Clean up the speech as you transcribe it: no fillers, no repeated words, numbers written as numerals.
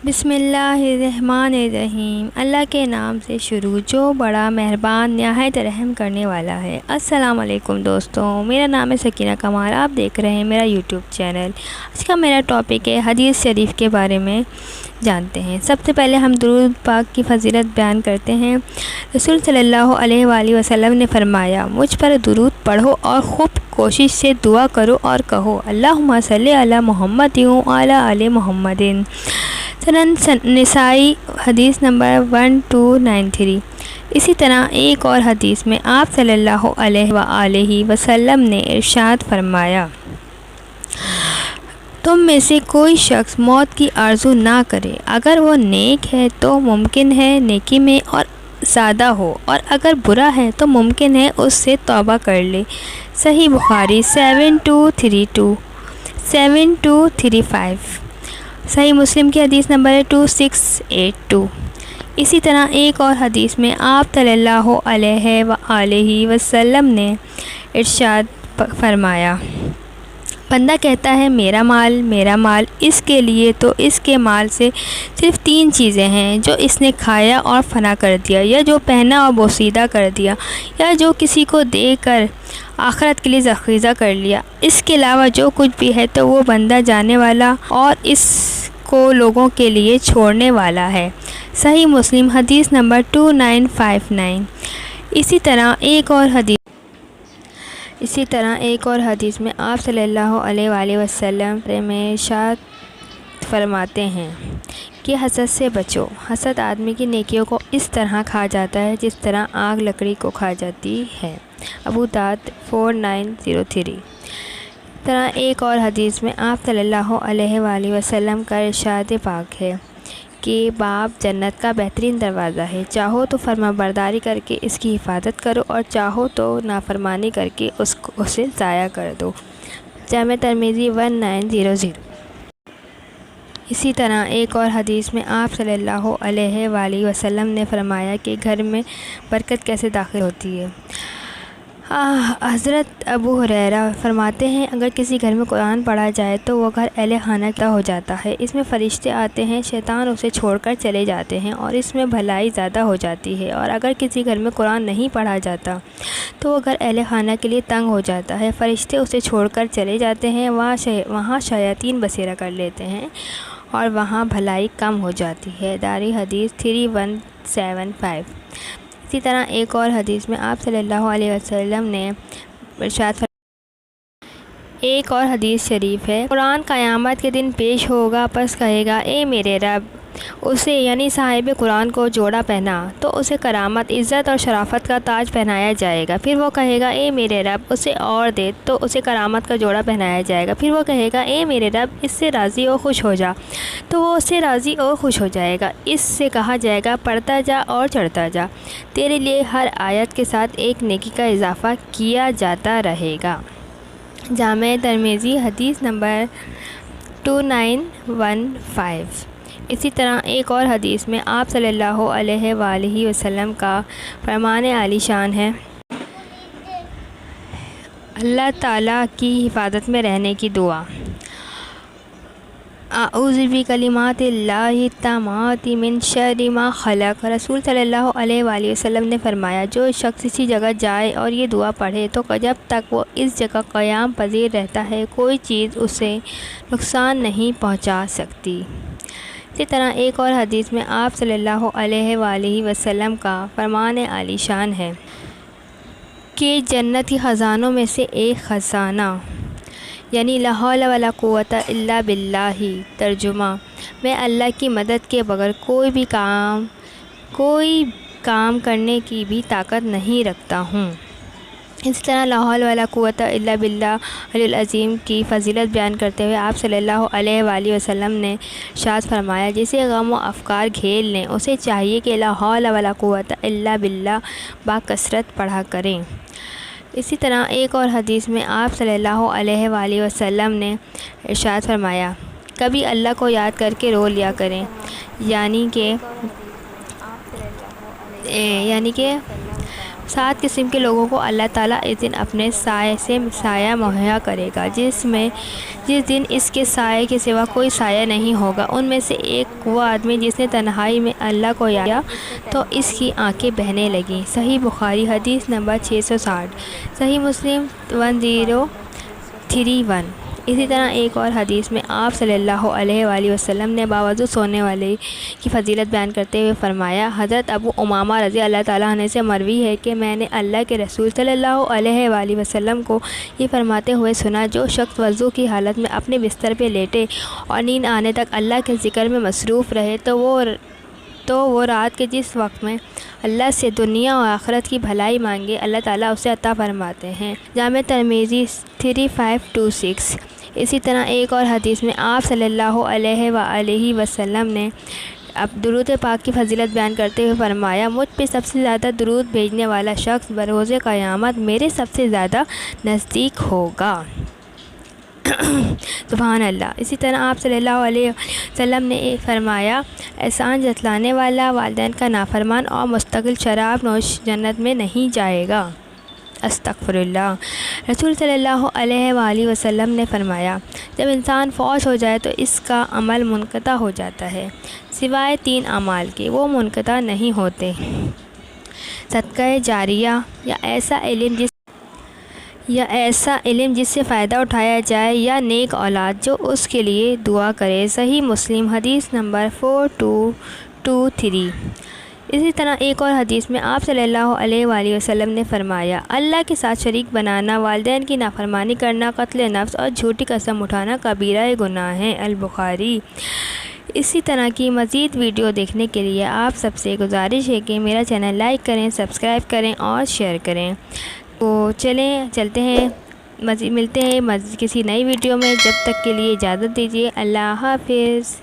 بسم اللہ الرحمن الرحیم، اللہ کے نام سے شروع جو بڑا مہربان نہایت رحم کرنے والا ہے۔ السلام علیکم دوستوں، میرا نام ہے سکینہ کمال، آپ دیکھ رہے ہیں میرا یوٹیوب چینل۔ آج کا میرا ٹاپک ہے حدیث شریف کے بارے میں جانتے ہیں۔ سب سے پہلے ہم درود پاک کی فضیلت بیان کرتے ہیں۔ رسول صلی اللہ علیہ وآلہ وسلم نے فرمایا، مجھ پر درود پڑھو اور خوب کوشش سے دعا کرو اور کہو اللہم صلی علی محمد وعلی آل محمد۔ سنن نسائی حدیث نمبر 1293۔ اسی طرح ایک اور حدیث میں آپ صلی اللہ علیہ وآلہ وسلم نے ارشاد فرمایا، تم میں سے کوئی شخص موت کی آرزو نہ کرے، اگر وہ نیک ہے تو ممکن ہے نیکی میں اور سادہ ہو، اور اگر برا ہے تو ممکن ہے اس سے توبہ کر لے۔ صحیح بخاری 7232 7235۔ صحیح مسلم کی حدیث نمبر ہے 2682۔ اسی طرح ایک اور حدیث میں آپ صلی اللہ علیہ وآلہ وسلم نے ارشاد فرمایا، بندہ کہتا ہے میرا مال، اس کے لیے تو اس کے مال سے صرف 3 چیزیں ہیں، جو اس نے کھایا اور فنا کر دیا، یا جو پہنا اور بوسیدہ کر دیا، یا جو کسی کو دے کر آخرت کے لیے ذخیرہ کر لیا۔ اس کے علاوہ جو کچھ بھی ہے تو وہ بندہ جانے والا اور اس کو لوگوں کے لیے چھوڑنے والا ہے۔ صحیح مسلم حدیث نمبر 2959۔ اسی طرح ایک اور حدیث میں آپ صلی اللہ علیہ وآلہ وسلم میں ارشاد فرماتے ہیں کہ حسد سے بچو۔ حسد آدمی کی نیکیوں کو اس طرح کھا جاتا ہے جس طرح آگ لکڑی کو کھا جاتی ہے۔ ابو داؤد 4903۔ طرح ایک اور حدیث میں آپ صلی اللہ علیہ وآلہ وسلم کا ارشاد پاک ہے کہ باب جنت کا بہترین دروازہ ہے، چاہو تو فرما برداری کر کے اس کی حفاظت کرو اور چاہو تو نافرمانی کر کے اسے ضائع کر دو۔ جامع ترمذی 1900۔ اسی طرح ایک اور حدیث میں آپ صلی اللہ علیہ وآلہ وسلم نے فرمایا کہ گھر میں برکت کیسے داخل ہوتی ہے۔ حضرت ابو ہریرہ فرماتے ہیں، اگر کسی گھر میں قرآن پڑھا جائے تو وہ گھر اہل خانہ کا ہو جاتا ہے، اس میں فرشتے آتے ہیں، شیطان اسے چھوڑ کر چلے جاتے ہیں اور اس میں بھلائی زیادہ ہو جاتی ہے، اور اگر کسی گھر میں قرآن نہیں پڑھا جاتا تو وہ گھر اہل خانہ کے لیے تنگ ہو جاتا ہے، فرشتے اسے چھوڑ کر چلے جاتے ہیں، وہاں شیاطین بسیرا کر لیتے ہیں اور وہاں بھلائی کم ہو جاتی ہے۔ داری حدیث 3175۔ اسی طرح ایک اور حدیث میں آپ صلی اللہ علیہ وسلم نے ارشاد فرمایا، ایک اور حدیث شریف ہے، قرآن قیامت کے دن پیش ہوگا، پس کہے گا اے میرے رب، اسے یعنی صاحب قرآن کو جوڑا پہنا، تو اسے کرامت، عزت اور شرافت کا تاج پہنایا جائے گا۔ پھر وہ کہے گا اے میرے رب، اسے اور دے، تو اسے کرامت کا جوڑا پہنایا جائے گا۔ پھر وہ کہے گا اے میرے رب، اس سے راضی اور خوش ہو جا، تو وہ اس سے راضی اور خوش ہو جائے گا۔ اس سے کہا جائے گا پڑھتا جا اور چڑھتا جا، تیرے لیے ہر آیت کے ساتھ ایک نیکی کا اضافہ کیا جاتا رہے گا۔ جامع ترمذی حدیث نمبر 2915۔ اسی طرح ایک اور حدیث میں آپ صلی اللہ علیہ وآلہ وسلم کا فرمان عالی شان ہے، اللہ تعالیٰ کی حفاظت میں رہنے کی دعا، اعوذ بکلمات اللہ التامات من شر ما خلق۔ رسول صلی اللہ علیہ وآلہ وسلم نے فرمایا، جو شخص اسی جگہ جائے اور یہ دعا پڑھے تو جب تک وہ اس جگہ قیام پذیر رہتا ہے کوئی چیز اسے نقصان نہیں پہنچا سکتی۔ اسی طرح ایک اور حدیث میں آپ صلی اللہ علیہ وآلہ وسلم کا فرمان عالی شان ہے کہ جنت کے خزانوں میں سے ایک خزانہ، یعنی لا حول ولا قوت الا باللہ، ترجمہ، میں اللہ کی مدد کے بغیر کوئی کام کرنے کی بھی طاقت نہیں رکھتا ہوں۔ اس طرح لا حول ولا قوت الا باللہ العلی العظیم کی فضیلت بیان کرتے ہوئے آپ صلی اللہ علیہ وآلہ وسلم نے ارشاد فرمایا، جسے غم و افکار گھیر لیں اسے چاہیے کہ لا حول ولا قوت الا باللہ باکثرت پڑھا کریں۔ اسی طرح ایک اور حدیث میں آپ صلی اللہ علیہ وآلہ وسلم نے ارشاد فرمایا، کبھی اللہ کو یاد کر کے رو لیا کریں، یعنی کہ 7 قسم کے لوگوں کو اللہ تعالیٰ اس دن اپنے سائے سے سایہ مہیا کرے گا، جس دن اس کے سائے کے سوا کوئی سایہ نہیں ہوگا۔ ان میں سے ایک وہ آدمی جس نے تنہائی میں اللہ کو یاد کیا تو اس کی آنکھیں بہنے لگیں۔ صحیح بخاری حدیث نمبر 660، صحیح مسلم 1031۔ اسی طرح ایک اور حدیث میں آپ صلی اللہ علیہ وآلہ وسلم نے باوضو سونے والے کی فضیلت بیان کرتے ہوئے فرمایا، حضرت ابو امامہ رضی اللہ تعالیٰ عنہ سے مروی ہے کہ میں نے اللہ کے رسول صلی اللہ علیہ وآلہ وسلم کو یہ فرماتے ہوئے سنا، جو شخص وضو کی حالت میں اپنے بستر پہ لیٹے اور نیند آنے تک اللہ کے ذکر میں مصروف رہے تو وہ رات کے جس وقت میں اللہ سے دنیا و آخرت کی بھلائی مانگے، اللہ تعالیٰ اسے عطا فرماتے ہیں۔ جامع ترمذی 3526۔ اسی طرح ایک اور حدیث میں آپ صلی اللہ علیہ وآلہ وسلم نے درود پاک کی فضیلت بیان کرتے ہوئے فرمایا، مجھ پہ سب سے زیادہ درود بھیجنے والا شخص بروز قیامت میرے سب سے زیادہ نزدیک ہوگا۔ سبحان اللہ۔ اسی طرح آپ صلی اللہ علیہ وسلم نے فرمایا، احسان جتلانے والا والدین کا نافرمان اور مستقل شراب نوش جنت میں نہیں جائے گا۔ استغفر اللہ۔ رسول صلی اللہ علیہ وآلہ وسلم نے فرمایا، جب انسان فوت ہو جائے تو اس کا عمل منقطع ہو جاتا ہے، سوائے 3 اعمال کے، وہ منقطع نہیں ہوتے: صدقہ جاریہ یا ایسا علم جس سے فائدہ اٹھایا جائے، یا نیک اولاد جو اس کے لیے دعا کرے۔ صحیح مسلم حدیث نمبر 4223۔ اسی طرح ایک اور حدیث میں آپ صلی اللہ علیہ وآلہ وسلم نے فرمایا، اللہ کے ساتھ شریک بنانا، والدین کی نافرمانی کرنا، قتل نفس اور جھوٹی قسم اٹھانا کبیرہ گناہ ہیں۔ البخاری۔ اسی طرح کی مزید ویڈیو دیکھنے کے لیے آپ سب سے گزارش ہے کہ میرا چینل لائک کریں، سبسکرائب کریں اور شیئر کریں۔ تو چلتے ہیں، ملتے ہیں کسی نئی ویڈیو میں، جب تک کے لیے اجازت دیجیے۔ اللہ حافظ۔